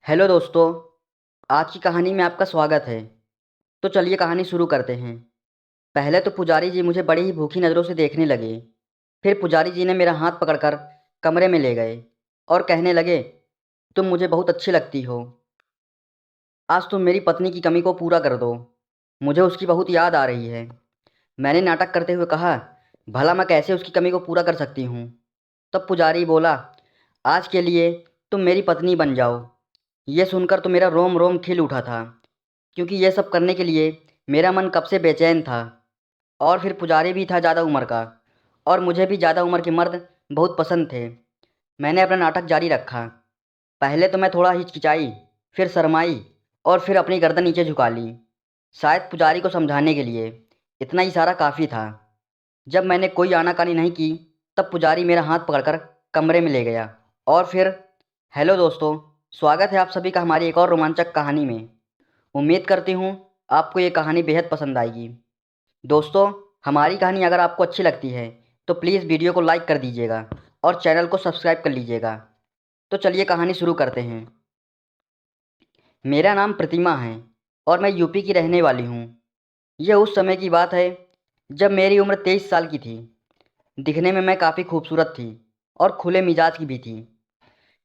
Hello दोस्तों। आज की कहानी में आपका स्वागत है। तो चलिए कहानी शुरू करते हैं। पहले तो पुजारी जी मुझे बड़ी ही भूखी नज़रों से देखने लगे। फिर पुजारी जी ने मेरा हाथ पकड़कर कमरे में ले गए और कहने लगे, तुम मुझे बहुत अच्छी लगती हो। आज तुम मेरी पत्नी की कमी को पूरा कर दो। मुझे उसकी बहुत याद आ रही है। मैंने नाटक करते हुए कहा, भला मैं कैसे उसकी कमी को पूरा कर सकती हूँ। तब पुजारी बोला, आज के लिए तुम मेरी पत्नी बन जाओ। ये सुनकर तो मेरा रोम रोम खिल उठा था, क्योंकि ये सब करने के लिए मेरा मन कब से बेचैन था। और फिर पुजारी भी था ज़्यादा उम्र का, और मुझे भी ज़्यादा उम्र के मर्द बहुत पसंद थे। मैंने अपना नाटक जारी रखा। पहले तो मैं थोड़ा हिचकिचाई, फिर शर्माई, और फिर अपनी गर्दन नीचे झुका ली, शायद पुजारी को समझाने के लिए। इतना इशारा काफ़ी था। जब मैंने कोई आनाकानी नहीं की, तब पुजारी मेरा हाथ पकड़कर कमरे में ले गया। और फिर, हेलो दोस्तों, स्वागत है आप सभी का हमारी एक और रोमांचक कहानी में। उम्मीद करती हूँ आपको ये कहानी बेहद पसंद आएगी। दोस्तों, हमारी कहानी अगर आपको अच्छी लगती है तो प्लीज़ वीडियो को लाइक कर दीजिएगा और चैनल को सब्सक्राइब कर लीजिएगा। तो चलिए कहानी शुरू करते हैं। मेरा नाम प्रतिमा है और मैं यूपी की रहने वाली हूँ। यह उस समय की बात है जब मेरी उम्र 23 साल की थी। दिखने में मैं काफ़ी खूबसूरत थी और खुले मिजाज की भी थी।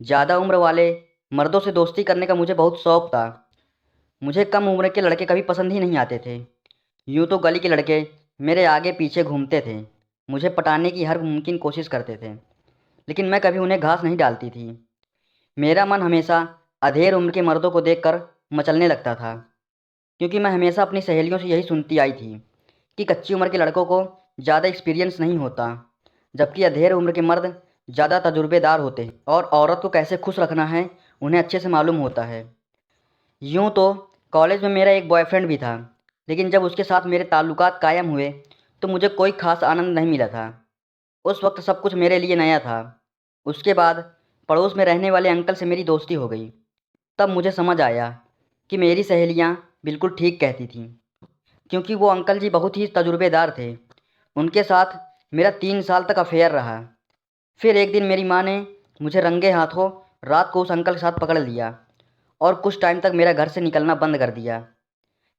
ज़्यादा उम्र वाले मर्दों से दोस्ती करने का मुझे बहुत शौक था। मुझे कम उम्र के लड़के कभी पसंद ही नहीं आते थे। यूँ तो गली के लड़के मेरे आगे पीछे घूमते थे, मुझे पटाने की हर मुमकिन कोशिश करते थे, लेकिन मैं कभी उन्हें घास नहीं डालती थी। मेरा मन हमेशा अधेड़ उम्र के मर्दों को देखकर मचलने लगता था, क्योंकि मैं हमेशा अपनी सहेलियों से यही सुनती आई थी कि कच्ची उम्र के लड़कों को ज़्यादा एक्सपीरियंस नहीं होता, जबकि अधेड़ उम्र के मर्द ज़्यादा तजुर्बेदार होते हैं और औरत को कैसे खुश रखना है उन्हें अच्छे से मालूम होता है। यूँ तो कॉलेज में मेरा एक बॉयफ्रेंड भी था, लेकिन जब उसके साथ मेरे ताल्लुकात कायम हुए तो मुझे कोई ख़ास आनंद नहीं मिला था। उस वक्त सब कुछ मेरे लिए नया था। उसके बाद पड़ोस में रहने वाले अंकल से मेरी दोस्ती हो गई। तब मुझे समझ आया कि मेरी सहेलियाँ बिल्कुल ठीक कहती थीं, क्योंकि वो अंकल जी बहुत ही तजुर्बेदार थे। उनके साथ मेरा 3 साल तक अफेयर रहा। फिर एक दिन मेरी माँ ने मुझे रंगे हाथों रात को उस अंकल के साथ पकड़ लिया और कुछ टाइम तक मेरा घर से निकलना बंद कर दिया।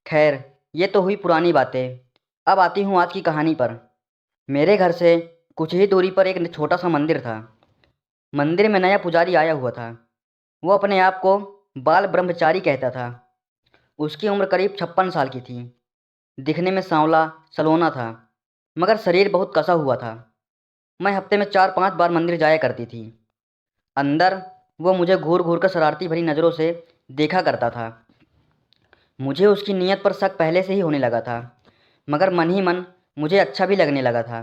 खैर, ये तो हुई पुरानी बातें। अब आती हूँ आज की कहानी पर। मेरे घर से कुछ ही दूरी पर एक छोटा सा मंदिर था। मंदिर में नया पुजारी आया हुआ था। वो अपने आप को बाल ब्रह्मचारी कहता था। उसकी उम्र करीब 56 साल की थी। दिखने में सांवला सलोना था, मगर शरीर बहुत कसा हुआ था। मैं हफ्ते में 4-5 बार मंदिर जाया करती थी। अंदर वो मुझे घूर घूर कर शरारती भरी नज़रों से देखा करता था। मुझे उसकी नीयत पर शक पहले से ही होने लगा था, मगर मन ही मन मुझे अच्छा भी लगने लगा था,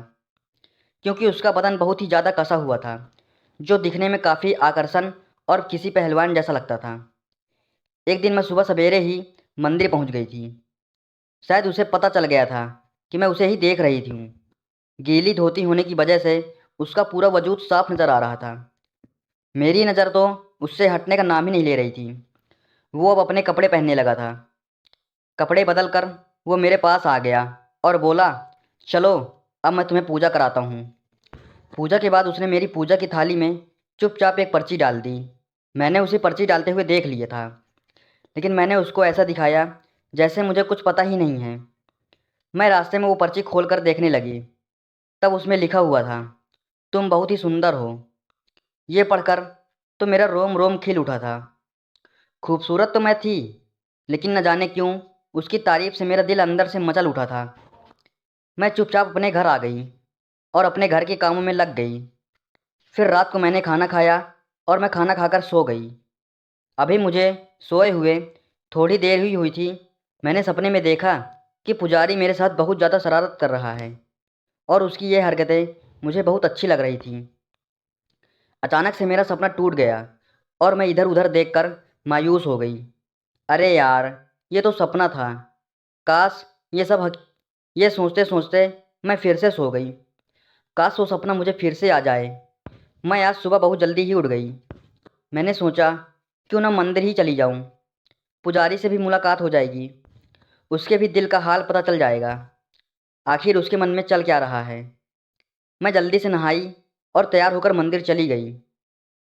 क्योंकि उसका बदन बहुत ही ज़्यादा कसा हुआ था, जो दिखने में काफ़ी आकर्षण और किसी पहलवान जैसा लगता था। एक दिन मैं सुबह सवेरे ही मंदिर पहुंच गई थी। शायद उसे पता चल गया था कि मैं उसे ही देख रही थी। गीली धोती होने की वजह से उसका पूरा वजूद साफ नज़र आ रहा था। मेरी नज़र तो उससे हटने का नाम ही नहीं ले रही थी। वो अब अपने कपड़े पहनने लगा था। कपड़े बदल कर वो मेरे पास आ गया और बोला, चलो अब मैं तुम्हें पूजा कराता हूँ। पूजा के बाद उसने मेरी पूजा की थाली में चुपचाप एक पर्ची डाल दी। मैंने उसे पर्ची डालते हुए देख लिया था, लेकिन मैंने उसको ऐसा दिखाया जैसे मुझे कुछ पता ही नहीं है। मैं रास्ते में वो पर्ची खोलकर देखने लगी। तब उसमें लिखा हुआ था, तुम बहुत ही सुंदर हो। ये पढ़कर तो मेरा रोम रोम खिल उठा था। खूबसूरत तो मैं थी, लेकिन न जाने क्यों उसकी तारीफ से मेरा दिल अंदर से मचल उठा था। मैं चुपचाप अपने घर आ गई और अपने घर के कामों में लग गई। फिर रात को मैंने खाना खाया और मैं खाना खाकर सो गई। अभी मुझे सोए हुए थोड़ी देर ही हुई थी। मैंने सपने में देखा कि पुजारी मेरे साथ बहुत ज़्यादा शरारत कर रहा है और उसकी ये हरकतें मुझे बहुत अच्छी लग रही थी। अचानक से मेरा सपना टूट गया और मैं इधर उधर देखकर मायूस हो गई। अरे यार, ये तो सपना था। काश ये सब ये सोचते सोचते मैं फिर से सो गई। काश वो सपना मुझे फिर से आ जाए। मैं आज सुबह बहुत जल्दी ही उठ गई। मैंने सोचा, क्यों ना मंदिर ही चली जाऊं। पुजारी से भी मुलाकात हो जाएगी, उसके भी दिल का हाल पता चल जाएगा। आखिर उसके मन में चल क्या रहा है। मैं जल्दी से नहाई और तैयार होकर मंदिर चली गई।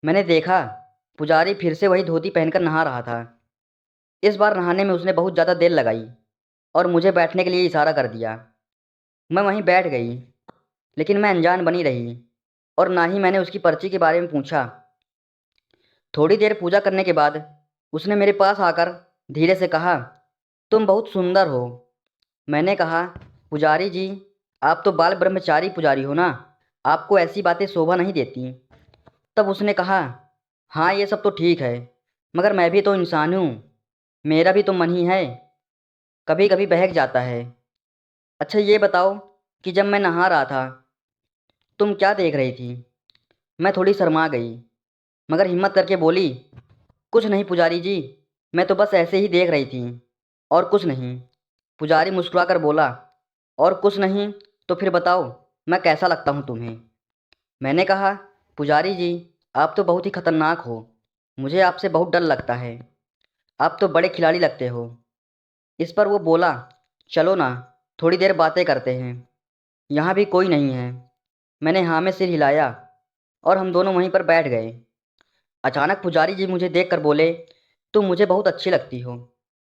मैंने देखा पुजारी फिर से वही धोती पहनकर नहा रहा था। इस बार नहाने में उसने बहुत ज़्यादा देर लगाई और मुझे बैठने के लिए इशारा कर दिया। मैं वहीं बैठ गई, लेकिन मैं अनजान बनी रही और ना ही मैंने उसकी पर्ची के बारे में पूछा। थोड़ी देर पूजा करने के बाद उसने मेरे पास आकर धीरे से कहा, तुम बहुत सुंदर हो। मैंने कहा, पुजारी जी, आप तो बाल ब्रह्मचारी पुजारी हो ना, आपको ऐसी बातें शोभा नहीं देती। तब उसने कहा, हाँ ये सब तो ठीक है, मगर मैं भी तो इंसान हूँ, मेरा भी तो मन ही है, कभी कभी बहक जाता है। अच्छा ये बताओ कि जब मैं नहा रहा था तुम क्या देख रही थी? मैं थोड़ी शर्मा गई, मगर हिम्मत करके बोली, कुछ नहीं पुजारी जी, मैं तो बस ऐसे ही देख रही थी, और कुछ नहीं। पुजारी मुस्कुराकर बोला, और कुछ नहीं तो फिर बताओ, मैं कैसा लगता हूँ तुम्हें? मैंने कहा, पुजारी जी, आप तो बहुत ही खतरनाक हो, मुझे आपसे बहुत डर लगता है, आप तो बड़े खिलाड़ी लगते हो। इस पर वो बोला, चलो ना, थोड़ी देर बातें करते हैं, यहाँ भी कोई नहीं है। मैंने हाँ में सिर हिलाया और हम दोनों वहीं पर बैठ गए। अचानक पुजारी जी मुझे देखकर बोले, तुम मुझे बहुत अच्छी लगती हो,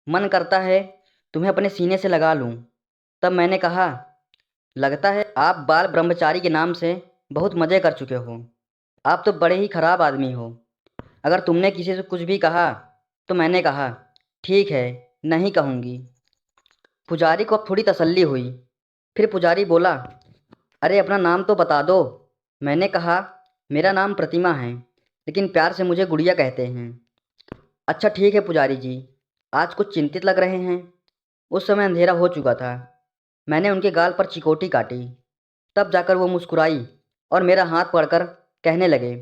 मन करता है तुम्हें अपने सीने से लगा लूं। तब मैंने कहा, लगता है आप बाल ब्रह्मचारी के नाम से बहुत मज़े कर चुके हो, आप तो बड़े ही खराब आदमी हो। अगर तुमने किसी से कुछ भी कहा तो मैंने कहा, ठीक है, नहीं कहूँगी। पुजारी को अब थोड़ी तसल्ली हुई। फिर पुजारी बोला, अरे अपना नाम तो बता दो। मैंने कहा, मेरा नाम प्रतिमा है, लेकिन प्यार से मुझे गुड़िया कहते हैं। अच्छा ठीक है पुजारी जी, आज कुछ चिंतित लग रहे हैं। उस समय अंधेरा हो चुका था। मैंने उनके गाल पर चिकोटी काटी। तब जाकर वो मुस्कुराई और मेरा हाथ पकड़कर कहने लगे,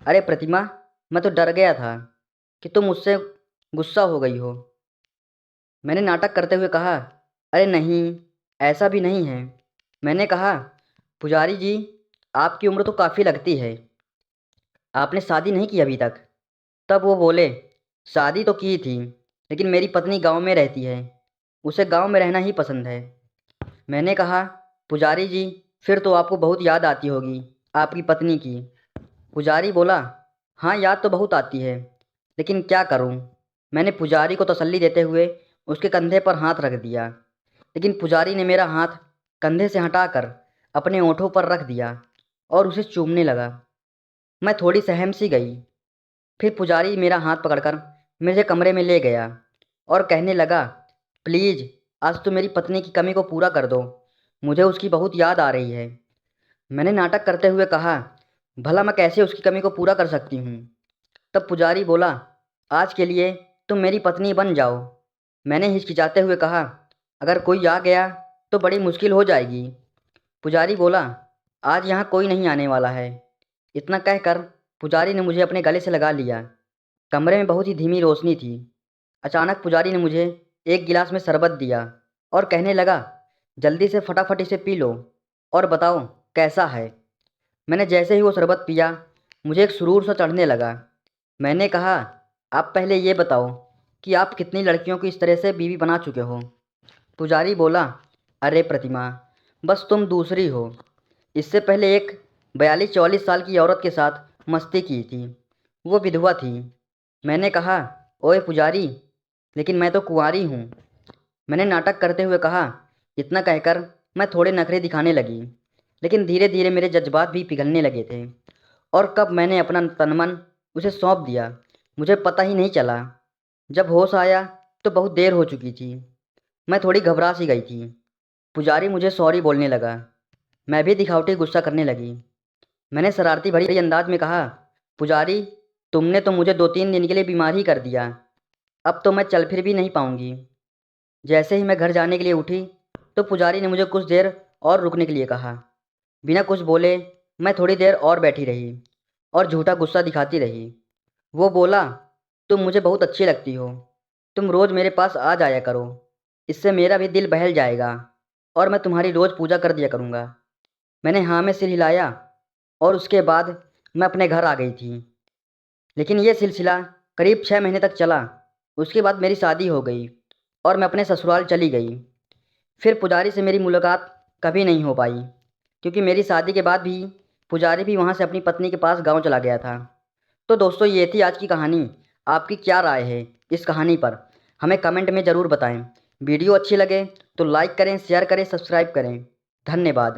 अरे प्रतिमा, मैं तो डर गया था कि तुम मुझसे गुस्सा हो गई हो। मैंने नाटक करते हुए कहा, अरे नहीं, ऐसा भी नहीं है। मैंने कहा, पुजारी जी, आपकी उम्र तो काफ़ी लगती है, आपने शादी नहीं की अभी तक। तब वो बोले, शादी तो की थी, लेकिन मेरी पत्नी गांव में रहती है, उसे गांव में रहना ही पसंद है। मैंने कहा, पुजारी जी, फिर तो आपको बहुत याद आती होगी आपकी पत्नी की। पुजारी बोला, हाँ याद तो बहुत आती है, लेकिन क्या करूँ। मैंने पुजारी को तसल्ली देते हुए उसके कंधे पर हाथ रख दिया, लेकिन पुजारी ने मेरा हाथ कंधे से हटाकर अपने ओंठों पर रख दिया और उसे चूमने लगा। मैं थोड़ी सहम सी गई। फिर पुजारी मेरा हाथ पकड़कर मुझे कमरे में ले गया और कहने लगा, प्लीज़ आज तो मेरी पत्नी की कमी को पूरा कर दो, मुझे उसकी बहुत याद आ रही है। मैंने नाटक करते हुए कहा, भला मैं कैसे उसकी कमी को पूरा कर सकती हूँ? तब पुजारी बोला, आज के लिए तुम मेरी पत्नी बन जाओ। मैंने हिचकिचाते हुए कहा, अगर कोई आ गया तो बड़ी मुश्किल हो जाएगी। पुजारी बोला, आज यहाँ कोई नहीं आने वाला है। इतना कहकर पुजारी ने मुझे अपने गले से लगा लिया। कमरे में बहुत ही धीमी रोशनी थी। अचानक पुजारी ने मुझे एक गिलास में शरबत दिया और कहने लगा, जल्दी से फटाफट इसे पी लो और बताओ कैसा है। मैंने जैसे ही वो शरबत पिया, मुझे एक सुरूर सा चढ़ने लगा। मैंने कहा, आप पहले ये बताओ कि आप कितनी लड़कियों को इस तरह से बीवी बना चुके हो? पुजारी बोला, अरे प्रतिमा, बस तुम दूसरी हो। इससे पहले एक 42-44 साल की औरत के साथ मस्ती की थी, वो विधवा थी। मैंने कहा, ओए पुजारी, लेकिन मैं तो कुंवारी हूँ। मैंने नाटक करते हुए कहा। इतना कहकर मैं थोड़े नखरे दिखाने लगी, लेकिन धीरे धीरे मेरे जज्बात भी पिघलने लगे थे और कब मैंने अपना तन-मन उसे सौंप दिया, मुझे पता ही नहीं चला। जब होश आया तो बहुत देर हो चुकी थी। मैं थोड़ी घबरा सी गई थी। पुजारी मुझे सॉरी बोलने लगा। मैं भी दिखावटी गुस्सा करने लगी। मैंने शरारती भरी अंदाज में कहा, पुजारी, तुमने तो मुझे 2-3 दिन के लिए बीमार ही कर दिया, अब तो मैं चल फिर भी नहीं पाऊंगी। जैसे ही मैं घर जाने के लिए उठी तो पुजारी ने मुझे कुछ देर और रुकने के लिए कहा। बिना कुछ बोले मैं थोड़ी देर और बैठी रही और झूठा गुस्सा दिखाती रही। वो बोला, तुम मुझे बहुत अच्छी लगती हो, तुम रोज़ मेरे पास आ जाया करो, इससे मेरा भी दिल बहल जाएगा और मैं तुम्हारी रोज़ पूजा कर दिया करूँगा। मैंने हाँ में सिर हिलाया और उसके बाद मैं अपने घर आ गई थी। लेकिन ये सिलसिला करीब 6 महीने तक चला। उसके बाद मेरी शादी हो गई और मैं अपने ससुराल चली गई। फिर पुजारी से मेरी मुलाकात कभी नहीं हो पाई, क्योंकि मेरी शादी के बाद भी पुजारी भी वहाँ से अपनी पत्नी के पास गांव चला गया था। तो दोस्तों ये थी आज की कहानी। आपकी क्या राय है इस कहानी पर, हमें कमेंट में ज़रूर बताएं। वीडियो अच्छी लगे तो लाइक करें, शेयर करें, सब्सक्राइब करें। धन्यवाद।